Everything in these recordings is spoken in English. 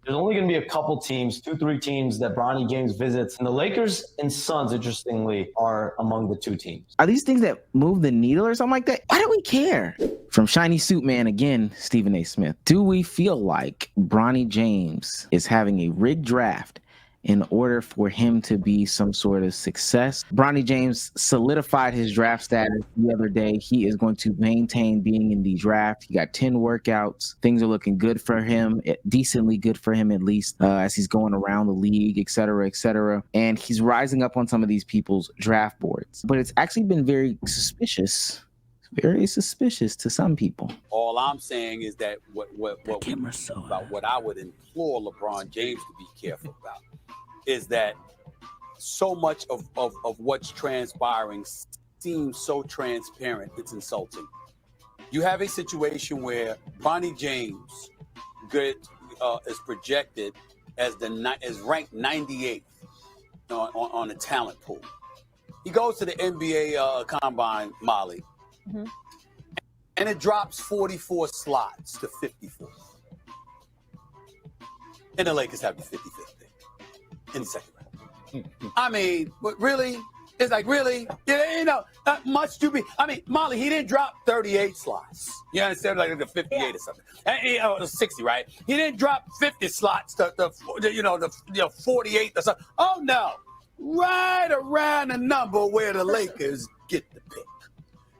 There's only going to be a couple teams, 2-3 teams that Bronny James visits. And the Lakers and Suns, interestingly, are among the 2 teams. Are these things that move the needle or something like that? Why do we care? From Shiny Suit Man again, Stephen A. Smith. Do we feel like Bronny James is having a rigged draft in order for him to be some sort of success? Bronny James solidified his draft status the other day. He is going to maintain being in the draft. He got 10 workouts. Things are looking good for him, decently good for him at least, as he's going around the league, et cetera, et cetera. And he's rising up on some of these people's draft boards. But it's actually been very suspicious to some people. All I'm saying is that what I would implore LeBron James to be careful about is that so much of what's transpiring seems so transparent, it's insulting. You have a situation where Bronny James is projected as ranked 98th on the talent pool. He goes to the NBA Combine, Molly, and it drops 44 slots to 54. And the Lakers have the 55th pick in the second round. I mean, but really? It's like, really? Not much to be. I mean, Molly, he didn't drop 38 slots. You understand? Like the 58 or something. And, 60, right? He didn't drop 50 slots to the 48 or something. Oh, no. Right around the number where the Lakers get the pick.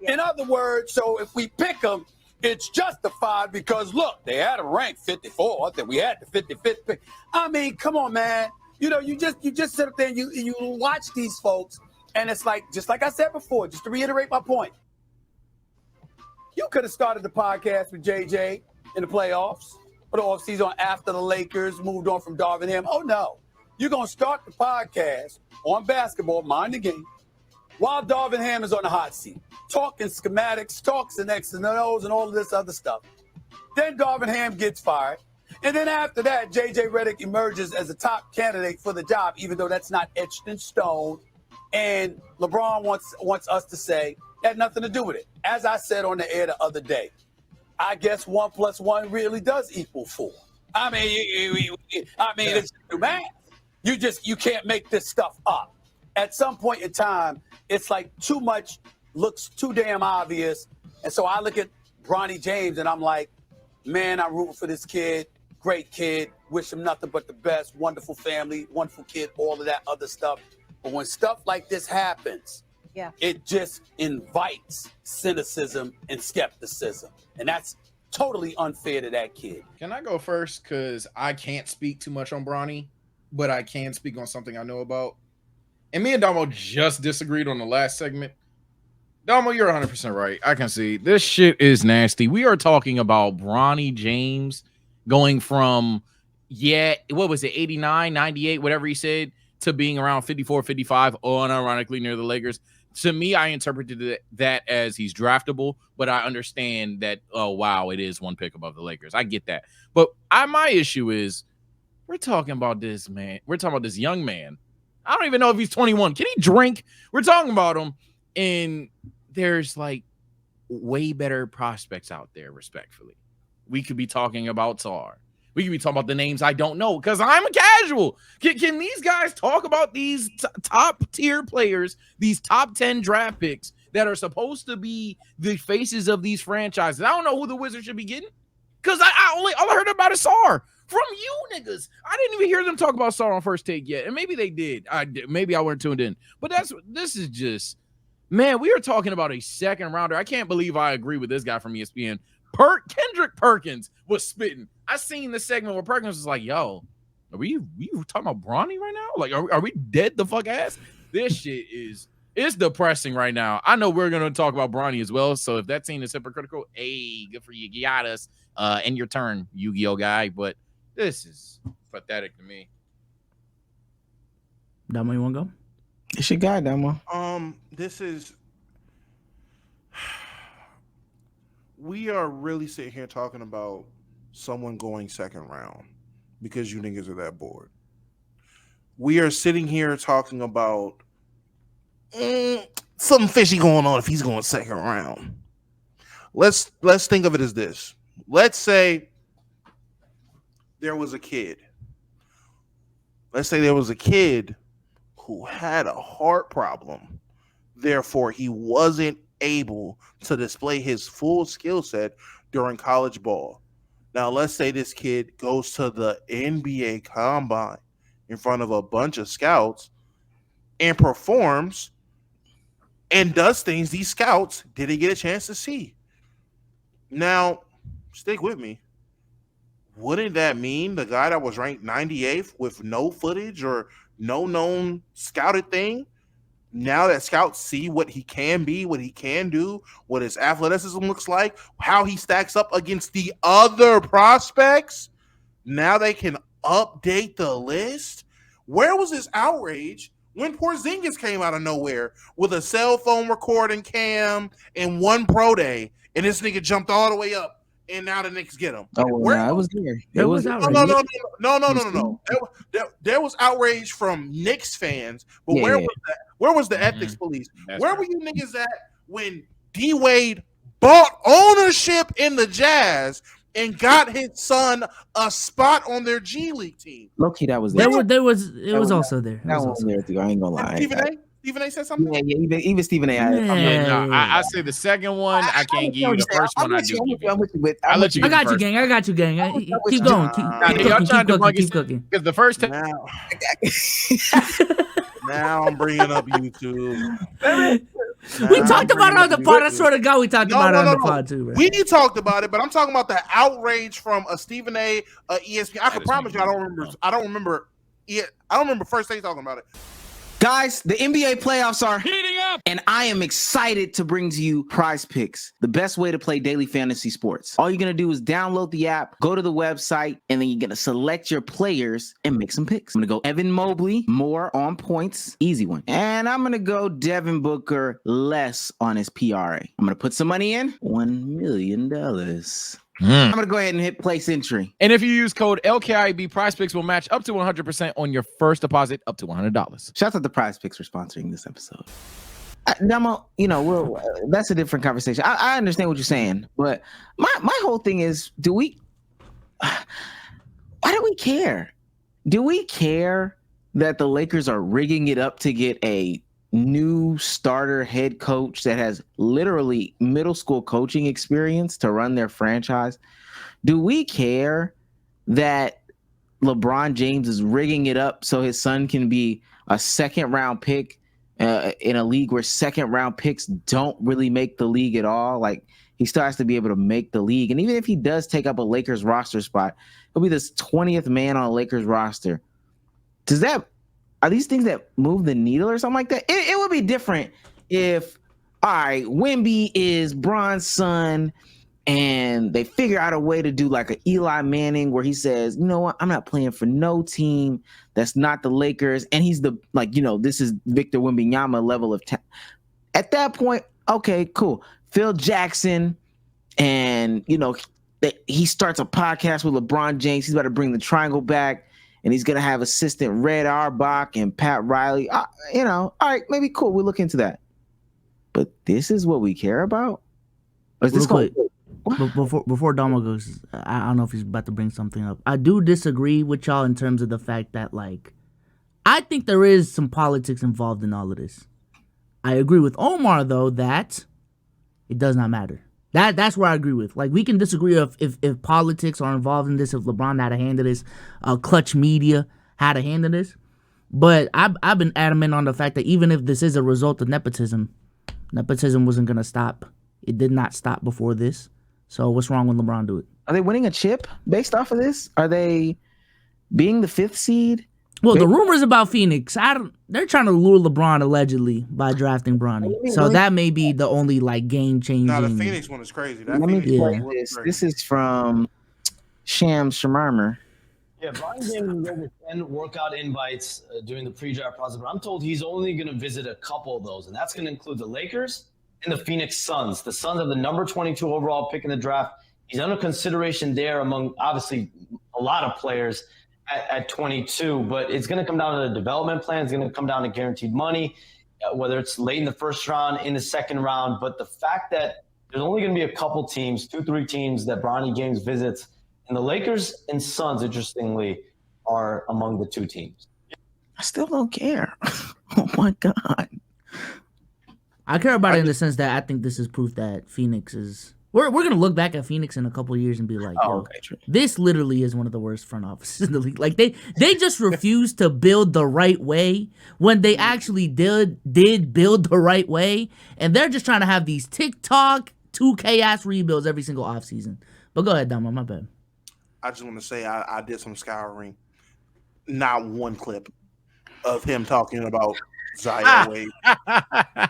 Yeah. In other words, so if we pick them, it's justified because, look, they had a rank 54. I think we had the 55th pick. I mean, come on, man. You just sit up there and you watch these folks, and it's like, just like I said before, just to reiterate my point, you could have started the podcast with JJ in the playoffs or the offseason after the Lakers moved on from Darvin Ham. Oh, no. You're going to start the podcast on basketball, mind the game, while Darvin Ham is on the hot seat, talking schematics, talks and X's and O's and all of this other stuff. Then Darvin Ham gets fired. And then after that, J.J. Redick emerges as a top candidate for the job, even though that's not etched in stone. And LeBron wants us to say it had nothing to do with it. As I said on the air the other day, I guess 1 + 1 really does equal 4. I mean, it's math. You can't make this stuff up. At some point in time, it's like too much looks too damn obvious. And so I look at Bronny James and I'm like, man, I'm rooting for this kid. Great kid. Wish him nothing but the best. Wonderful family. Wonderful kid. All of that other stuff. But when stuff like this happens, it just invites cynicism and skepticism. And that's totally unfair to that kid. Can I go first? Because I can't speak too much on Bronny, but I can speak on something I know about. And me and Damo just disagreed on the last segment. Damo, you're 100% right. I can see. This shit is nasty. We are talking about Bronny James going from, what was it, 89, 98, whatever he said, to being around 54, 55, unironically near the Lakers. To me, I interpreted that as he's draftable, but I understand that, oh, wow, it is one pick above the Lakers. I get that. But my issue is, we're talking about this man. We're talking about this young man. I don't even know if he's 21. Can he drink? We're talking about him, and there's like way better prospects out there, respectfully. We could be talking about Tar. We could be talking about the names I don't know because I'm a casual. Can these guys talk about these top-tier players, these top 10 draft picks that are supposed to be the faces of these franchises? I don't know who the Wizards should be getting because all I heard about is Sar. From you niggas. I didn't even hear them talk about Sar on First Take yet. And maybe they did. Maybe I weren't tuned in. But this is just, man, we are talking about a second rounder. I can't believe I agree with this guy from ESPN. Kendrick Perkins was spitting. I seen the segment where Perkins was like, yo, are we talking about Bronny right now? Like, are we dead the fuck ass? This shit it's depressing right now. I know we're going to talk about Bronny as well. So if that scene is hypocritical, hey, good for you. You got us. And your turn, Yu-Gi-Oh guy. But this is pathetic to me. Damo, you want to go? It's your guy, Damo. We are really sitting here talking about someone going second round because you niggas are that bored. We are sitting here talking about something fishy going on if he's going second round. Let's think of it as this. Let's say there was a kid let's say there was a kid who had a heart problem, therefore he wasn't able to display his full skill set during college ball. Now, let's say this kid goes to the NBA combine in front of a bunch of scouts and performs and does things these scouts didn't get a chance to see. Now, stick with me. Wouldn't that mean the guy that was ranked 98th with no footage or no known scouted thing, now that scouts see what he can be, what he can do, what his athleticism looks like, how he stacks up against the other prospects, now they can update the list? Where was this outrage when Porzingis came out of nowhere with a cell phone recording cam and one pro day, and this nigga jumped all the way up, and now the Knicks get him? Oh, well, no, it was there. There was outrage. No. There was outrage from Knicks fans, but where was that? Where was the ethics police? Where were you niggas at when D Wade bought ownership in the Jazz and got his son a spot on their G League team? Low-key, that was there. It was also there. That one was there, too. I ain't gonna lie. Stephen A said something? Yeah, even Stephen A. I say the second one. I can't give you the first one. I do. I let you. I got you, gang. I got you, gang. Keep going. Keep cooking. Because the first time. Now I'm bringing up YouTube. We talked about it on the pod. I swear to God, we talked about it on the pod too. Right? We talked about it, but I'm talking about the outrage from a Stephen A. ESPN. I can promise you, I don't remember. I don't remember first day talking about it. Guys, the NBA playoffs are heating up, and I am excited to bring to you Prize Picks, the best way to play daily fantasy sports. All you're going to do is download the app, go to the website, and then you're going to select your players and make some picks. I'm going to go Evan Mobley, more on points, easy one. And I'm going to go Devin Booker, less on his PRA. I'm going to put some money in, $1 million. I'm going to go ahead and hit place entry. And if you use code LKIB, Prize Picks will match up to 100% on your first deposit up to $100. Shout out to Prize Picks for sponsoring this episode. Damo, that's a different conversation. I understand what you're saying, but my whole thing is, why do we care? Do we care that the Lakers are rigging it up to get a new starter head coach that has literally middle school coaching experience to run their franchise? Do we care that LeBron James is rigging it up so his son can be a second round pick in a league where second round picks don't really make the league at all? Like, he still has to be able to make the league. And even if he does take up a Lakers roster spot, he'll be this 20th man on a Lakers roster. Are these things that move the needle or something like that? It would be different if, all right, Wemby is Bron's son and they figure out a way to do like an Eli Manning where he says, you know what, I'm not playing for no team that's not the Lakers. And he's this is Victor Wembanyama level of talent. At that point, okay, cool. Phil Jackson and, he starts a podcast with LeBron James. He's about to bring the triangle back. And he's going to have assistant Red Auerbach and Pat Riley. All right, maybe cool. We'll look into that. But this is what we care about? Or is this before Damo goes, I don't know if he's about to bring something up. I do disagree with y'all in terms of the fact that, I think there is some politics involved in all of this. I agree with Omar, though, that it does not matter. That's where I agree with. We can disagree if politics are involved in this, if LeBron had a hand in this, Clutch Media had a hand in this. But I've been adamant on the fact that even if this is a result of nepotism wasn't going to stop. It did not stop before this. So what's wrong when LeBron do it? Are they winning a chip based off of this? Are they being the 5th seed? Well, the rumors about Phoenix, they're trying to lure LeBron allegedly by drafting Bronny. So that may be the only game changing. No, the Phoenix one is crazy. This is from Shams Shamarmer. Yeah, Bronny James was able to send workout invites during the pre-draft process, but I'm told he's only going to visit a couple of those, and that's going to include the Lakers and the Phoenix Suns. The Suns have the number 22 overall pick in the draft. He's under consideration there among, obviously, a lot of players at 22, but it's going to come down to the development plan. It's going to come down to guaranteed money, whether it's late in the first round, in the second round. But the fact that there's only going to be a couple teams, 2-3 teams that Bronny James visits, and the Lakers and Suns, interestingly, are among the two teams. I still don't care. Oh my God. I care about it in the sense that I think this is proof that Phoenix is. We're gonna look back at Phoenix in a couple of years and be like, Oh, yo, okay, true. this literally is one of the worst front offices in the league. Like they just refuse to build the right way when they actually did build the right way, and they're just trying to have these TikTok 2K ass rebuilds every single offseason. But go ahead, Dama, my bad. I just want to say I did some scouring. Not one clip of him talking about Zion Wade to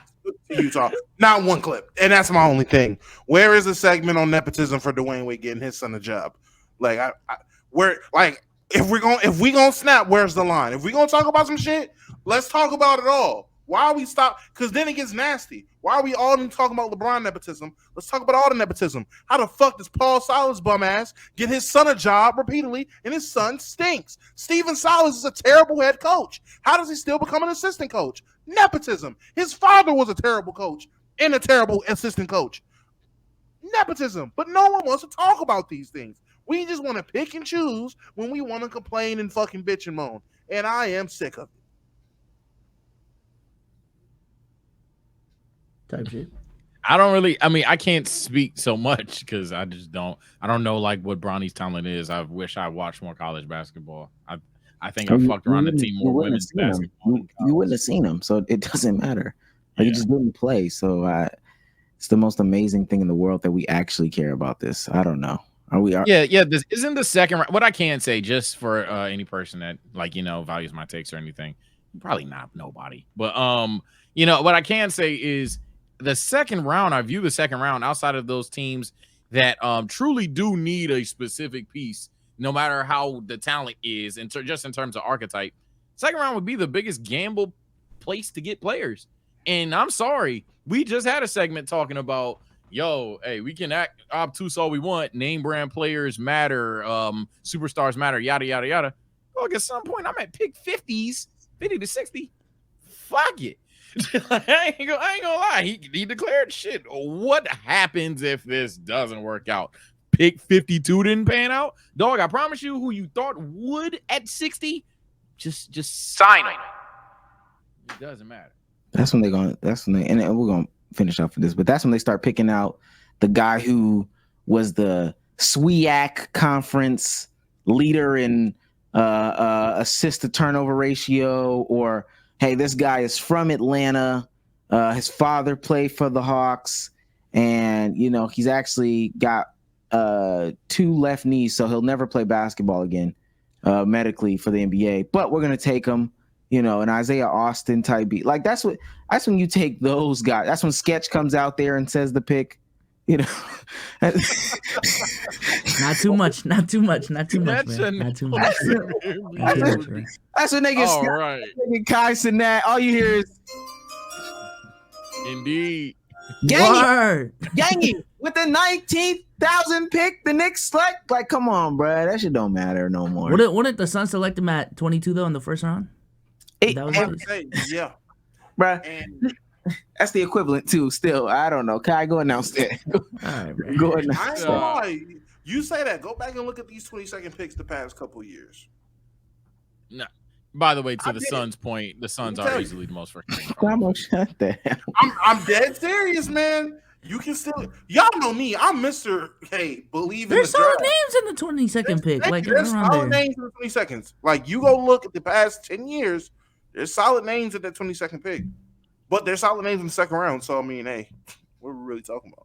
Utah. Not one clip. And that's my only thing. Where is the segment on nepotism for Dwayne Wade getting his son a job? Like if we gonna snap, where's the line? If we gonna talk about some shit, let's talk about it all. Why are we stop? Because then it gets nasty. Why are we all talking about LeBron nepotism? Let's talk about all the nepotism. How the fuck does Paul Silas bum ass get his son a job repeatedly, and his son stinks? Steven Silas is a terrible head coach. How does he still become an assistant coach? Nepotism. His father was a terrible coach and a terrible assistant coach. Nepotism. But no one wants to talk about these things. We just want to pick and choose when we want to complain and fucking bitch and moan. And I am sick of it. Type shit. I can't speak so much because I don't know like what Bronny's talent is. I wish I watched more college basketball. I think I fucked around the team more women's basketball. You wouldn't have seen him, so it doesn't matter. Like, Yeah. he just didn't play. So it's the most amazing thing in the world that we actually care about this. I don't know. This isn't the second round. What I can say, just for any person that values my takes or anything, probably not nobody. But what I can say is the second round. I view the second round outside of those teams that truly do need a specific piece, no matter how the talent is, and just in terms of archetype. Second round would be the biggest gamble place to get players. And I'm sorry, we just had a segment talking about, hey, we can act obtuse all we want. Name brand players matter. Superstars matter. Yada, yada, yada. Look, at some point, I'm at pick 50s, 50 to 60. Fuck it. I ain't gonna lie. He declared shit. What happens if this doesn't work out? Pick 52 didn't pan out. Dog, I promise you, who you thought would at 60, just sign him. It doesn't matter. And we're gonna finish off with this, but that's when they start picking out the guy who was the SWIAC conference leader in assist to turnover ratio, or hey, this guy is from Atlanta. His father played for the Hawks, and he's actually got 2 left knees, so he'll never play basketball again medically for the NBA. But we're gonna take him, an Isaiah Austin type beat. Like that's when you take those guys. That's when Sketch comes out there and says the pick. Not too much, man. Not too much. That's when they get Kai Cenat. All you hear is indeed. Gangy with the 19,000 pick, the Knicks select. Like, come on, bro. That shit don't matter no more. Wouldn't the Suns select him at 22 though in the first round? Yeah, bro. That's the equivalent too. Still, I don't know. Kai, go announce that. Go announce. I ain't gonna lie. You say that. Go back and look at these 22nd picks the past couple years. No. By the way, to the Suns' point, the Suns are easily the most frustrating. Shut the hell. I'm dead serious, man. You can still, y'all know me. I'm Mr. Hey, believe in There's the solid draft. names in the 22nd pick. Like There's around solid there. names in the 20 seconds. Like you go look at the past 10 years. There's solid names at that 22nd pick, but there's solid names in the second round. So I mean, hey, what are we really talking about?